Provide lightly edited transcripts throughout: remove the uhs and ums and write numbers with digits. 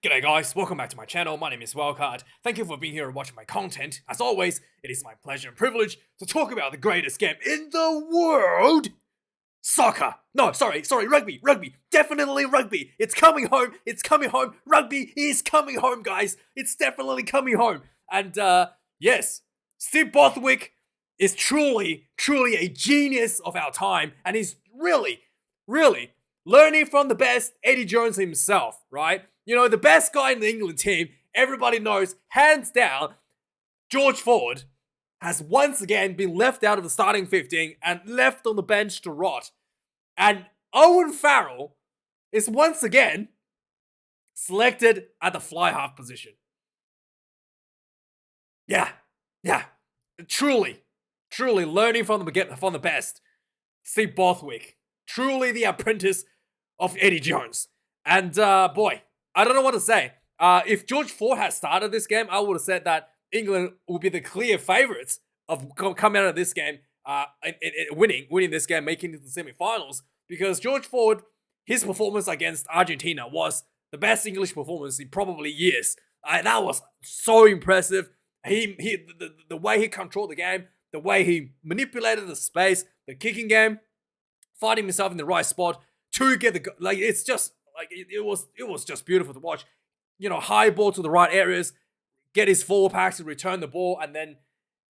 G'day guys, welcome back to my channel. My name is Wildkard. Thank you for being here and watching my content. As always, it is my pleasure and privilege to talk about the greatest game in the world. Soccer. No, sorry, rugby. Definitely rugby. It's coming home. Rugby is coming home, guys. It's definitely coming home. And yes, Steve Bothwick is truly a genius of our time, and he's really learning from the best, Eddie Jones himself, right? You know, the best guy in the England team, everybody knows, hands down, George Ford has once again been left out of the starting 15 and left on the bench to rot. And Owen Farrell is once again selected at the fly half position. Yeah. Truly learning from the best. Steve Bothwick. Truly the apprentice of Eddie Jones. And boy, I don't know what to say. If George Ford had started this game, I would have said that England would be the clear favourites of coming out of this game, winning this game, making it to the semi-finals. Because George Ford, his performance against Argentina was the best English performance in probably years. That was so impressive. The way he controlled the game, the way he manipulated the space, the kicking game, finding himself in the right spot to get the it's just like it was just beautiful to watch. You know, high ball to the right areas, get his forward packs to return the ball, and then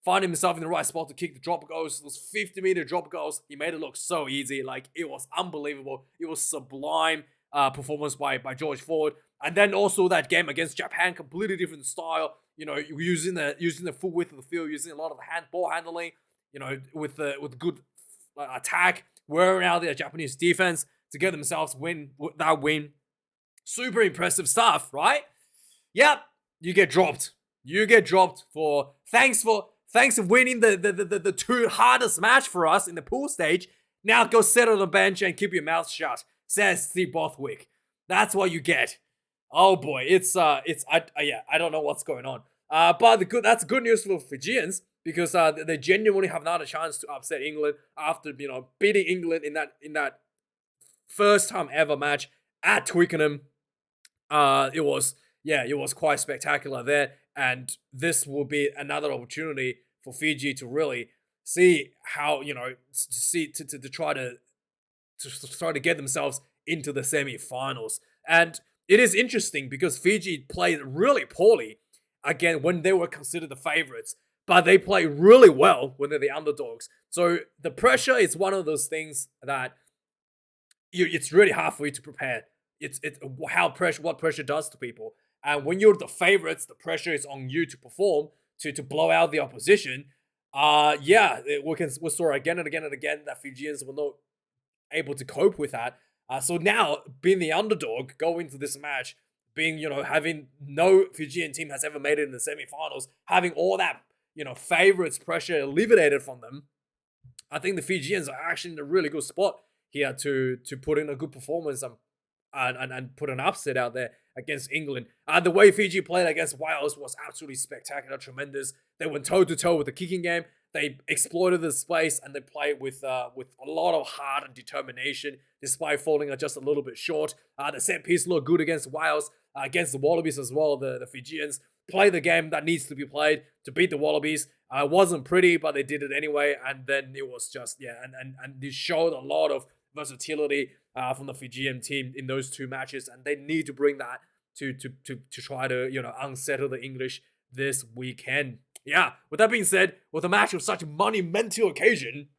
find himself in the right spot to kick the drop goals. Those 50-meter drop goals, he made it look so easy. Like, it was unbelievable. It was sublime performance by George Ford. And then also that game against Japan, completely different style. You know, using the full width of the field, using a lot of ball handling. You know, with good attack, wearing out their Japanese defense to get themselves that win. Super impressive stuff, right? Yep, you get dropped. For thanks for winning the two hardest match for us in the pool stage. Now go sit on the bench and keep your mouth shut, says Steve Bothwick. That's what you get. Oh boy, I don't know what's going on. But that's good news for Fijians, because they genuinely have not a chance to upset England after beating England in that first time ever match at Twickenham. It was quite spectacular there, and this will be another opportunity for Fiji to really see how to try to get themselves into the semi-finals. And it is interesting because Fiji played really poorly again when they were considered the favorites, but they play really well when they're the underdogs. So the pressure is one of those things that it's really hard for you to prepare. It's what pressure does to people. And when you're the favorites, the pressure is on you to perform, to blow out the opposition. We saw again and again that Fijians were not able to cope with that. So now, being the underdog, going into this match, having no Fijian team has ever made it in the semi-finals, having all that favorites pressure eliminated from them, I think the Fijians are actually in a really good spot here to put in a good performance and put an upset out there against England. The way Fiji played against Wales was absolutely spectacular, tremendous. They went toe-to-toe with the kicking game. They exploited the space, and they played with a lot of heart and determination, despite falling just a little bit short. The set piece looked good against Wales, against the Wallabies as well. The Fijians play the game that needs to be played to beat the Wallabies. It wasn't pretty, but they did it anyway. And then it was just, and they showed a lot of versatility from the Fijian team in those two matches, and they need to bring that to try to unsettle the English this weekend. Yeah, with that being said, with a match of such a monumental occasion,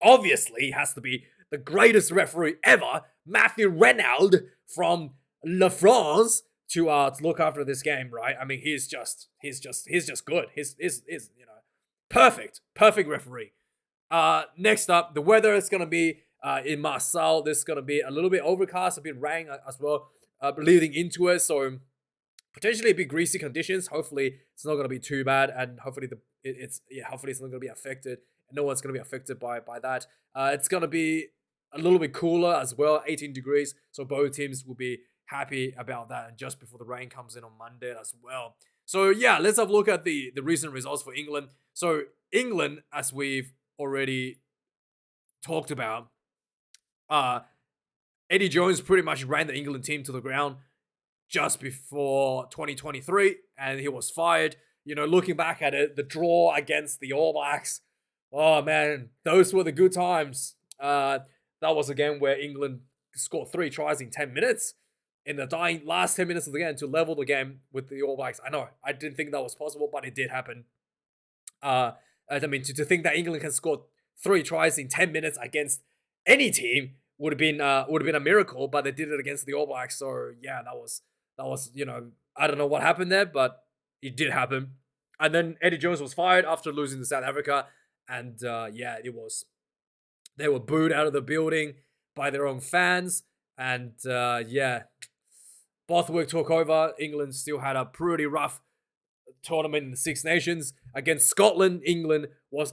obviously it has to be the greatest referee ever, Matthew Renaud from La France, to look after this game, right? I mean, he's just good. He's perfect referee. Next up, the weather is gonna be in Marseille. This is gonna be a little bit overcast, a bit rain as well, leading into it. So potentially a bit greasy conditions. Hopefully it's not gonna be too bad, and hopefully hopefully it's not gonna be affected. No one's gonna be affected by that. It's gonna be a little bit cooler as well, 18 degrees. So both teams will be happy about that, and just before the rain comes in on Monday as well. So yeah, let's have a look at the recent results for England. So England, as we've already talked about, Eddie Jones pretty much ran the England team to the ground. just before 2023, and he was fired. Looking back at it, the draw against the All Blacks, oh man, those were the good times. That was a game where England scored 3 tries in 10 minutes in the dying last 10 minutes of the game to level the game with the All Blacks. I know, I didn't think that was possible, but it did happen. To think that England can score 3 tries in 10 minutes against any team would have been a miracle, but they did it against the All Blacks. So yeah, that was I don't know what happened there, but it did happen. And then Eddie Jones was fired after losing to South Africa, and they were booed out of the building by their own fans, and Bothwick took over. England still had a pretty rough tournament in the Six Nations against Scotland.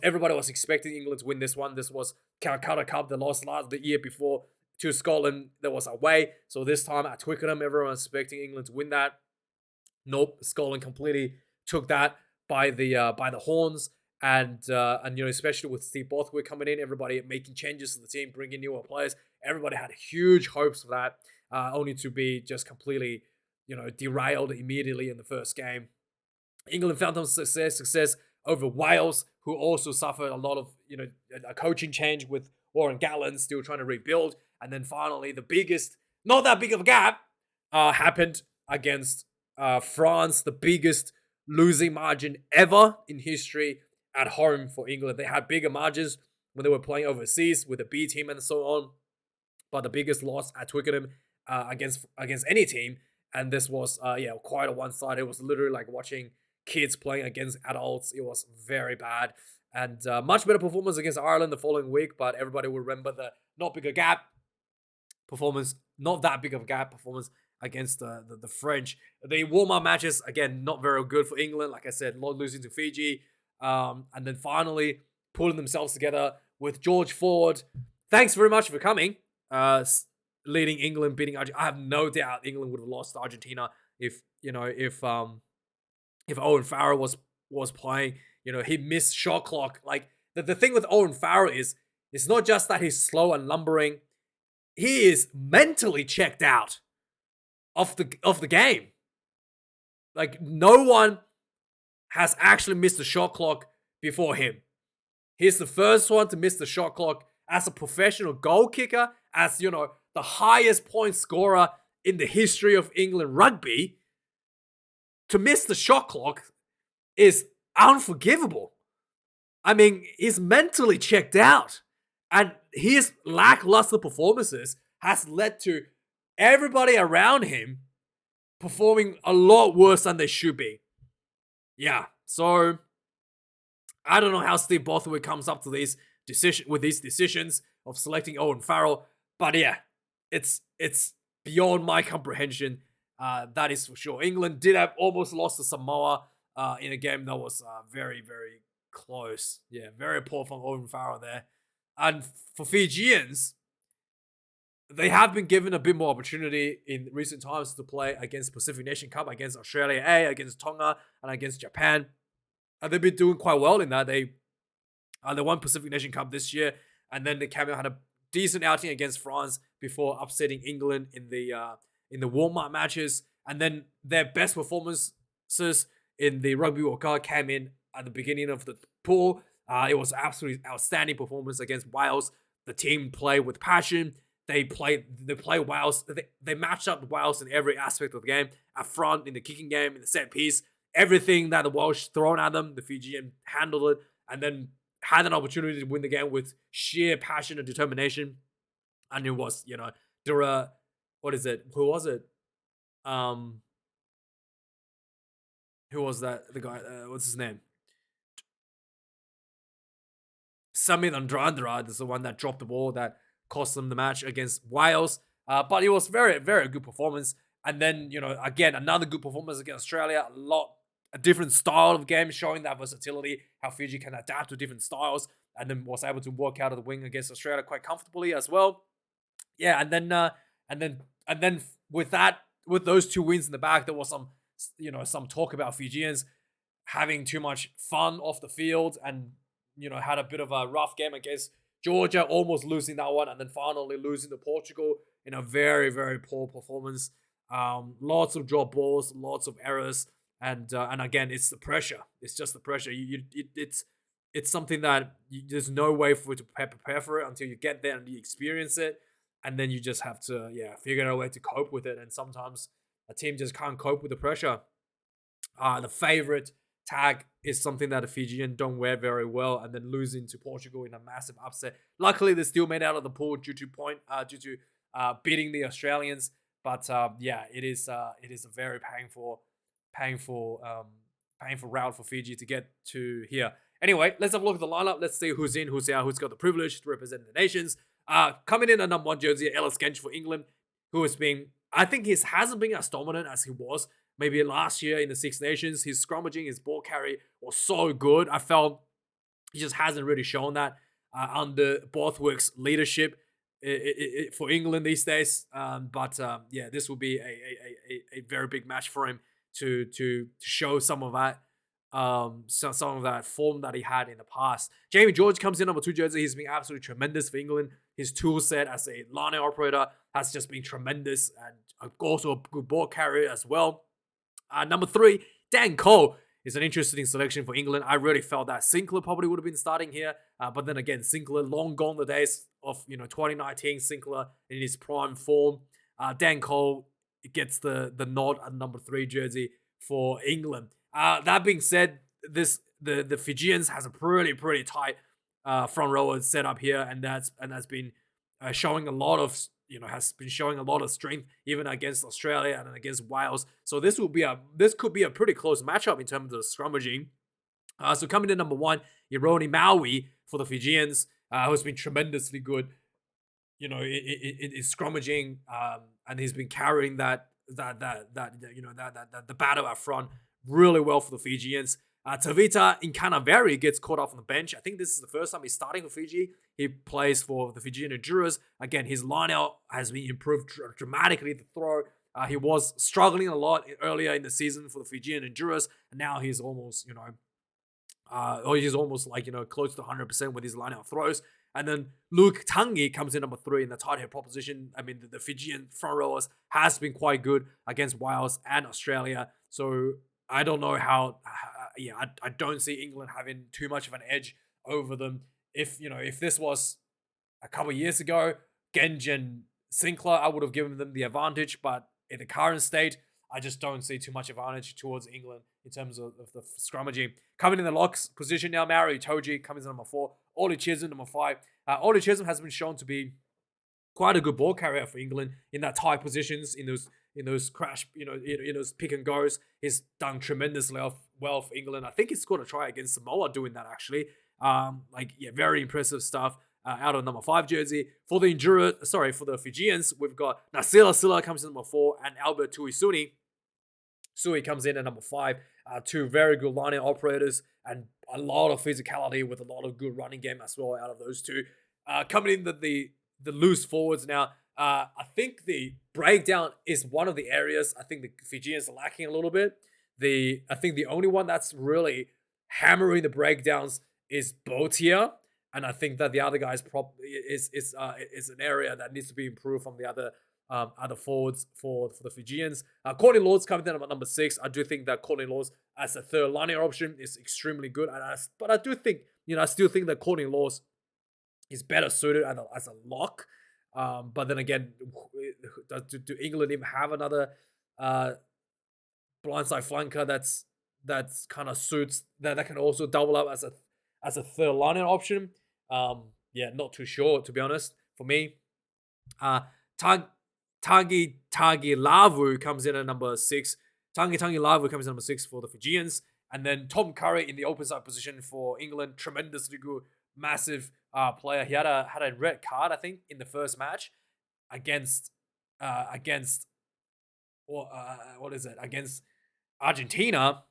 Everybody was expecting England to win this one. This was Calcutta Cup. They lost the year before to Scotland. That was away. So this time at Twickenham, everyone was expecting England to win that. Nope, Scotland completely took that by the horns. And especially with Steve Bothwick coming in, everybody making changes to the team, bringing newer players. Everybody had huge hopes for that, only to be just completely, derailed immediately in the first game. England found some success over Wales, who also suffered a lot of, a coaching change with Warren Gatland still trying to rebuild. And then finally, the biggest, not that big of a gap, happened against France, the biggest losing margin ever in history at home for England. They had bigger margins when they were playing overseas with the B team and so on, but the biggest loss at Twickenham against any team. And this was quite a one-sided. It was literally like watching kids playing against adults. It was very bad. And much better performance against Ireland the following week, but everybody will remember the not that big of a gap performance against the French. The warm-up matches, again, not very good for England. Like I said, not losing to Fiji. And then finally pulling themselves together with George Ford. Thanks very much for coming. Leading England, beating Argentina. I have no doubt England would have lost to Argentina if Owen Farrell was playing. He missed shot clock. Like the thing with Owen Farrell is, it's not just that he's slow and lumbering. He is mentally checked out of the game. Like no one has actually missed the shot clock before him. He's the first one to miss the shot clock as a professional goal kicker, as the highest point scorer in the history of England rugby. To miss the shot clock is unforgivable. I mean, he's mentally checked out. And his lackluster performances has led to everybody around him performing a lot worse than they should be. Yeah, so I don't know how Steve Bothwick comes up to these decisions of selecting Owen Farrell, but yeah, it's beyond my comprehension. That is for sure. England did have almost lost to Samoa in a game that was very, very close. Yeah, very poor from Owen Farrell there. And for Fijians, they have been given a bit more opportunity in recent times to play against Pacific Nation Cup, against Australia A, against Tonga, and against Japan. And they've been doing quite well in that. They won Pacific Nation Cup this year, and then they came out, had a decent outing against France before upsetting England in the warm-up matches. And then their best performances in the Rugby Wildkard came in at the beginning of the pool. It was absolutely outstanding performance against Wales. The team played with passion. They play Wales. They matched up Wales in every aspect of the game. Up front, in the kicking game, in the set piece, everything that the Welsh thrown at them, the Fijian handled it, and then had an opportunity to win the game with sheer passion and determination. And it was, Dura, what is it? Who was it? Who was that? The guy, what's his name? Samit Andrandra is the one that dropped the ball that cost them the match against Wales. But it was very, very good performance. And then, again, another good performance against Australia. A different style of game, showing that versatility, how Fiji can adapt to different styles, and then was able to work out of the wing against Australia quite comfortably as well. Yeah, and then with those 2 wins in the back, there was some talk about Fijians having too much fun off the field, and had a bit of a rough game against Georgia, almost losing that one, and then finally losing to Portugal in a very, very poor performance. Lots of drop balls, lots of errors, and again, it's the pressure. It's just the pressure. It's something that there's no way for you to prepare for it until you get there and you experience it, and then you just have to figure out a way to cope with it. And sometimes a team just can't cope with the pressure. The favorite tag is something that the Fijian don't wear very well, and then losing to Portugal in a massive upset. Luckily, they still made out of the pool due to beating the Australians. But it is a very painful route for Fiji to get to here. Anyway, let's have a look at the lineup. Let's see who's in, who's out, who's got the privilege to represent the nations. Coming in at number 1 jersey, Ellis Gench for England, who has been, I think he hasn't been as dominant as he was maybe last year in the Six Nations. His scrummaging, his ball carry was so good. I felt he just hasn't really shown that under Borthwick's leadership for England these days. This will be a very big match for him to show some of that some of that form that he had in the past. Jamie George comes in number 2 jersey. He's been absolutely tremendous for England. His tool set as a line operator has just been tremendous, and also a good ball carrier as well. Number 3, Dan Cole is an interesting selection for England. I really felt that Sinclair probably would have been starting here, but then again, Sinclair, long gone the days of 2019 Sinclair in his prime form. Dan Cole gets the nod at number 3 jersey for England. That being said, the Fijians has a pretty tight front rower set up here, and that's been showing a lot of strength even against Australia and against Wales. So this could be a pretty close matchup in terms of scrummaging. So coming in number 1, Ironi Maui for the Fijians, who's been tremendously good, in scrummaging, and he's been carrying the battle up front really well for the Fijians. Tavita Inkanaveri gets caught off on the bench. I think this is the first time he's starting for Fiji. He plays for the Fijian Endurers. Again, his lineout has been improved dramatically. The throw, he was struggling a lot earlier in the season for the Fijian Endurers, and now he's almost, close to 100% with his lineout throws. And then Luke Tangi comes in number 3 in the tight head proposition. I mean, the Fijian front rowers has been quite good against Wales and Australia. So I don't know I don't see England having too much of an edge over them. If this was a couple of years ago, Genj and Sinclair, I would have given them the advantage. But in the current state, I just don't see too much advantage towards England in terms of the scrummaging. Coming in the locks position now, Mario Itoje comes in number 4. Ollie Chisholm, number 5. Ollie Chisholm has been shown to be quite a good ball carrier for England in that tight positions, in those crash, in those pick and goes. He's done tremendously well for England. I think he scored a try against Samoa doing that actually. Very impressive stuff out of number 5 jersey. For the Fijians, we've got Nasila Silla comes in number 4 and Albert Tuisuni. Sui comes in at number 5. 2 very good lining operators and a lot of physicality with a lot of good running game as well out of those 2. Coming in the loose forwards now. I think the breakdown is one of the areas I think the Fijians are lacking a little bit. I think the only one that's really hammering the breakdowns is Botia, and I think that the other guys is an area that needs to be improved from the other forwards for the Fijians. Courtney Lawes coming in at number 6. I do think that Courtney Lawes as a third linear option is extremely good, but I do think I still think that Courtney Lawes is better suited as a lock. But then again, do England even have another blindside flanker that's kind of suits that can also double up as a third linear option? Not too sure, to be honest. For me, Tangi Lavu comes in at number 6. Tangi Lavu comes in at number 6 for the Fijians, and then Tom Curry in the open side position for England, tremendously good, massive player. He had a red card, I think, in the first match against Argentina.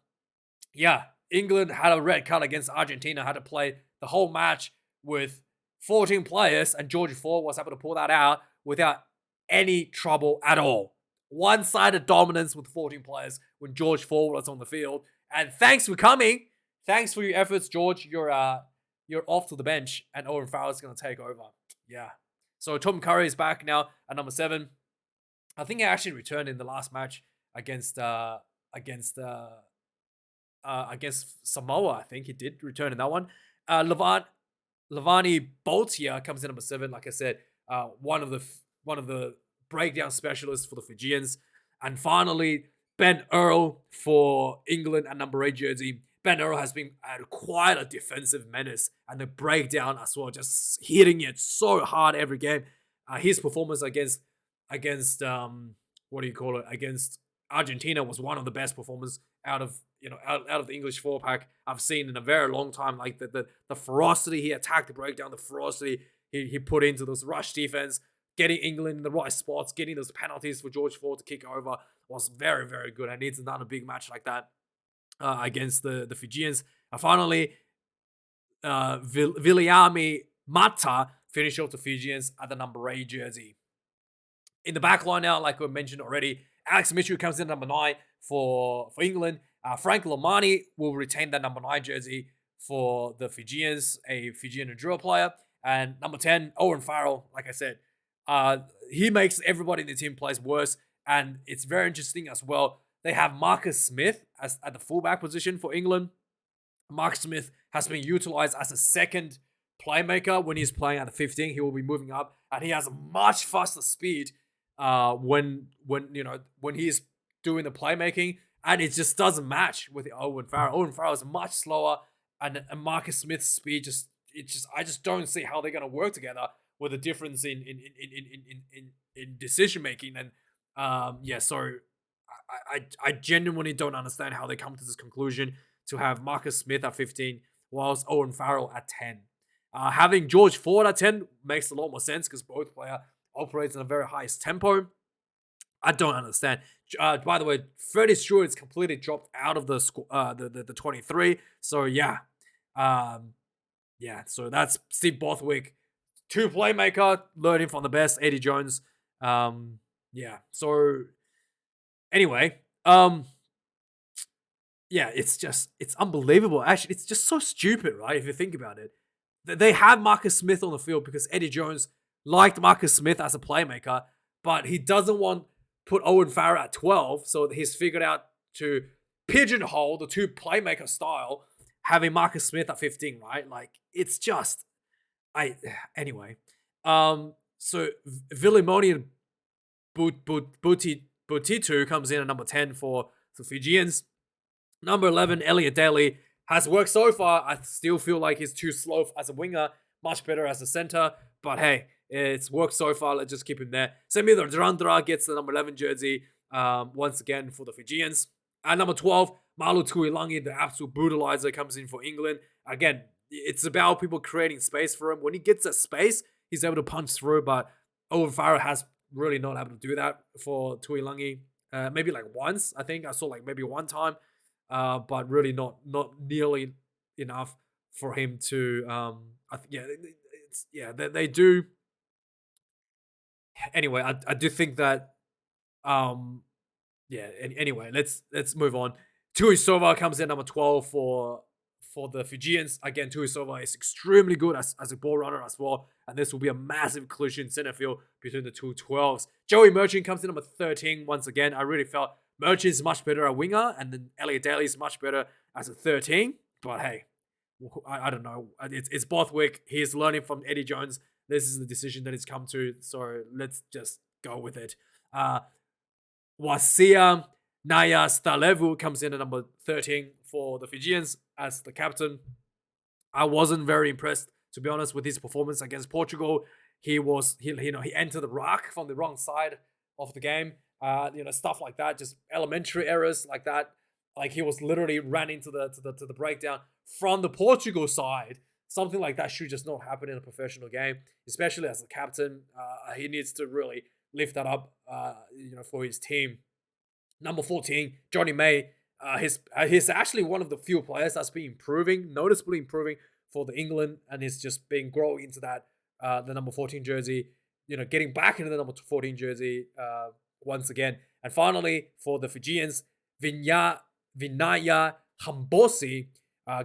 Yeah, England had a red card against Argentina, had to play the whole match with 14 players, and George Ford was able to pull that out without any trouble at all. One-sided dominance with 14 players when George Ford was on the field. And thanks for coming. Thanks for your efforts, George. You're off to the bench, and Owen Farrell's going to take over. Yeah. So Tom Curry is back now at number 7. I think he actually returned in the last match against against uh against Samoa. I think he did return in that one. Levant Lavani Boltier comes in number 7. Like I said, one of the breakdown specialists for the Fijians. And finally, Ben Earl for England at number 8 jersey. Ben Earl has been quite a defensive menace, and the breakdown as well, just hitting it so hard every game. His performance against what do you call it, against Argentina was one of the best performances out of out of the English 4 pack I've seen in a very long time. Like the ferocity he attacked the breakdown, the ferocity he put into those rush defense, getting England in the right spots, getting those penalties for George Ford to kick over was very, very good. And needs another big match like that against the Fijians. And finally, Viliami Mata finished off the Fijians at the number 8 jersey. In the back line now, like we mentioned already, Alex Mitchell comes in number 9 for England. Frank Lomani will retain that number 9 jersey for the Fijians, a Fijian Enduro player. And number 10, Owen Farrell, like I said, he makes everybody in the team plays worse. And it's very interesting as well. They have Marcus Smith at the fullback position for England. Mark Smith has been utilized as a second playmaker when he's playing at the 15. He will be moving up, and he has a much faster speed when he's doing the playmaking, and it just doesn't match with Owen Farrell. Owen Farrell is much slower, and Marcus Smith's speed I just don't see how they're gonna work together with a difference in decision making. And so I genuinely don't understand how they come to this conclusion to have Marcus Smith at 15 whilst Owen Farrell at 10. Having George Ford at 10 makes a lot more sense because both player operates in a very highest tempo. I don't understand. By the way, Freddie Stewart is completely dropped out of the 23. So so that's Steve Bothwick, 2 playmaker, learning from the best, Eddie Jones. So anyway, it's unbelievable. Actually, it's just so stupid, right? If you think about it, they have Marcus Smith on the field because Eddie Jones liked Marcus Smith as a playmaker, but he doesn't want put Owen Farrell at 12, so he's figured out to pigeonhole the 2 playmaker style, having Marcus Smith at 15, right? Like, it's just, anyway. So Vilimoni Butitu comes in at number 10 for the Fijians. Number 11, Elliot Daly has worked so far. I still feel like he's too slow as a winger, much better as a center, but hey, it's worked so far. Let's just keep him there. Semi Durandra gets the number 11 jersey once again for the Fijians. At number 12, Malu Tuilangi, the absolute brutalizer, comes in for England. Again, it's about people creating space for him. When he gets that space, he's able to punch through, but Owen Farrell has really not able to do that for Tuilangi. Maybe like once, I think. I saw like maybe one time, but really not nearly enough for him to. They do. Anyway, I do think that. Anyway, let's move on. Tuisova comes in number 12 for the Fijians. Again, Tuisova is extremely good as a ball runner as well, and this will be a massive collision in center field between the two 12s. Joey Merchant comes in number 13 once again. I really felt Merchant is much better at winger, and then Elliot Daly is much better as a 13. But hey, I don't know. It's Bothwick. He's learning from Eddie Jones. This is the decision that he's come to, so let's just go with it. Wasia Naya Stalevu comes in at number 13 for the Fijians as the captain. I wasn't very impressed, to be honest, with his performance against Portugal. He entered the rock from the wrong side of the game. Stuff like that, just elementary errors like that. Like he was literally ran into the breakdown from the Portugal side. Something like that should just not happen in a professional game, especially as the captain. He needs to really lift that up, for his team. Number 14, Johnny May. He's actually one of the few players that's been noticeably improving for the England, and is just been growing into that the number 14 jersey. Getting back into the number 14 jersey once again. And finally, for the Fijians, Vinaya Hambosi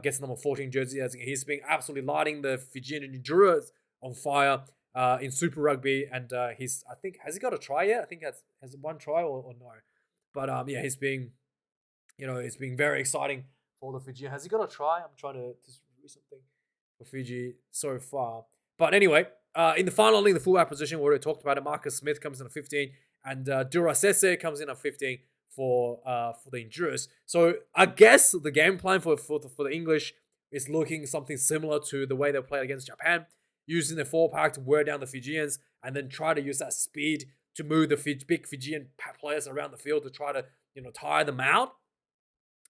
gets the number 14 jersey. As he's been absolutely lighting the Fijian Endurers on fire in Super Rugby, and I think, has he got a try yet? I think has one try or no, but yeah, it's been very exciting for the Fiji. Has he got a try? I'm trying to just read something for Fiji so far. But anyway, in the final league, the fullback position, we already talked about it. Marcus Smith comes in at 15, and Durasese comes in at 15 for the Endurers. So I guess the game plan for the English is looking something similar to the way they played against Japan, using the 4-pack to wear down the Fijians, and then try to use that speed to move the big Fijian players around the field to try to tire them out,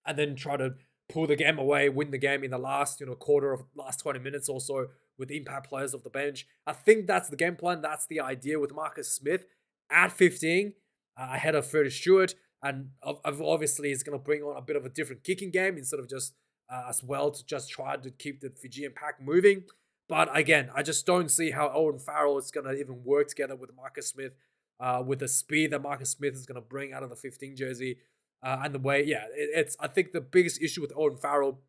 and then try to pull the game away, win the game in the last quarter of last 20 minutes or so with impact players off the bench. I think that's the game plan. That's the idea with Marcus Smith at 15 ahead of Ferdy Stewart, and obviously he's going to bring on a bit of a different kicking game instead of just as well to just try to keep the Fijian pack moving. But again, I just don't see how Owen Farrell is going to even work together with Marcus Smith, with the speed that Marcus Smith is going to bring out of the 15 jersey. And the way, I think the biggest issue with Owen Farrell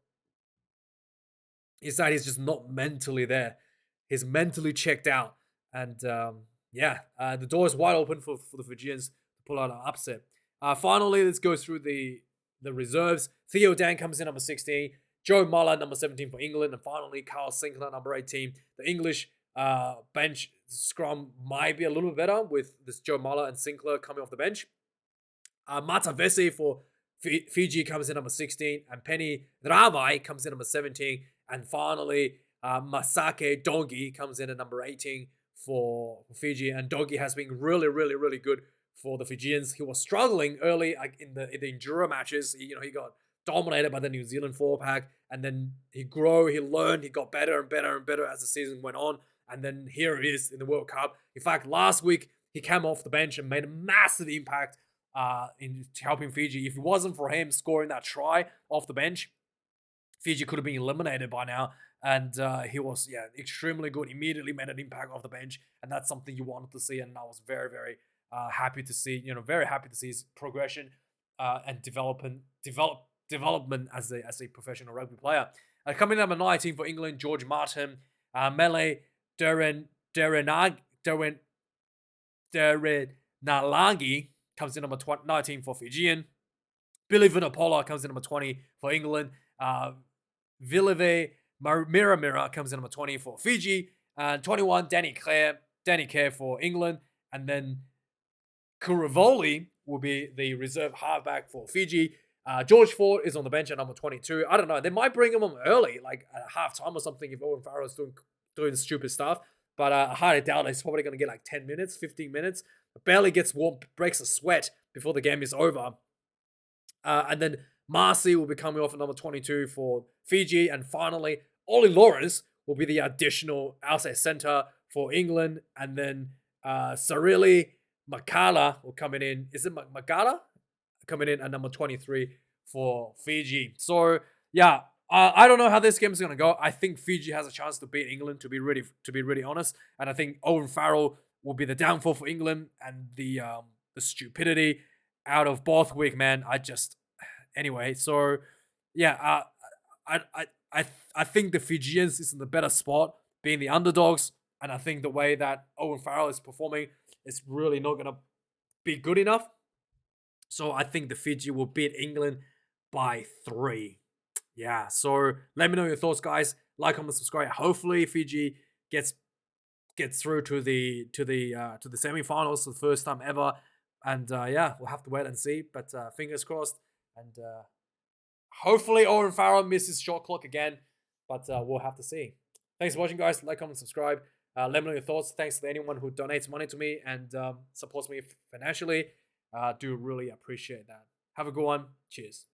is that he's just not mentally there. He's mentally checked out. And the door is wide open for the Fijians to pull out an upset. Finally, let's go through the reserves. Theo Dan comes in number 16. Joe Muller, number 17 for England. And finally, Carl Sinclair, number 18. The English bench scrum might be a little bit better with this Joe Muller and Sinclair coming off the bench. Matavesi for Fiji comes in number 16, and Penny Ravai comes in number 17, and finally Masake Dongi comes in at number 18 for Fiji. And Dongi has been really, really, really good for the Fijians. He was struggling early in the Enduro matches. He got dominated by the New Zealand 4-pack, and then he learned, he got better and better and better as the season went on, and then here it is in the World Cup. In fact, last week he came off the bench and made a massive impact in helping Fiji. If it wasn't for him scoring that try off the bench, Fiji could have been eliminated by now. And he was, extremely good. Immediately made an impact off the bench, and that's something you wanted to see. And I was very, very happy to see. Very happy to see his progression and development as a professional rugby player. Coming in number 19 for England, George Martin, Mele Derenalagi comes in number 19 for Fijian. Billy Vunipola comes in number 20 for England. Vilive Miramira comes in number 20 for Fiji. 21, Danny Kerr for England. And then Kuravoli will be the reserve halfback for Fiji. George Ford is on the bench at number 22. I don't know. They might bring him on early, like at halftime or something, if Owen Farrell is doing stupid stuff. But I highly doubt he's probably going to get like 10 minutes, 15 minutes. Barely gets warm, breaks a sweat before the game is over. And then Marcy will be coming off at number 22 for Fiji. And finally, Ollie Lawrence will be the additional outside centre for England. And then Sarili Makala will come in. Is it Makala? Coming in at number 23 for Fiji. So, yeah, I don't know how this game is going to go. I think Fiji has a chance to beat England, to be really honest. And I think Owen Farrell will be the downfall for England, and the stupidity out of Borthwick, man. Anyway. So yeah, I think the Fijians is in the better spot, being the underdogs, and I think the way that Owen Farrell is performing is really not gonna be good enough. So I think the Fiji will beat England by 3. Yeah. So let me know your thoughts, guys. Like, comment, subscribe. Hopefully Fiji gets through to the semi-finals for the first time ever. And we'll have to wait and see. But fingers crossed. And hopefully Owen Farrell misses shot clock again. But we'll have to see. Thanks for watching, guys. Like, comment, subscribe. Let me know your thoughts. Thanks to anyone who donates money to me and supports me financially. Do really appreciate that. Have a good one. Cheers.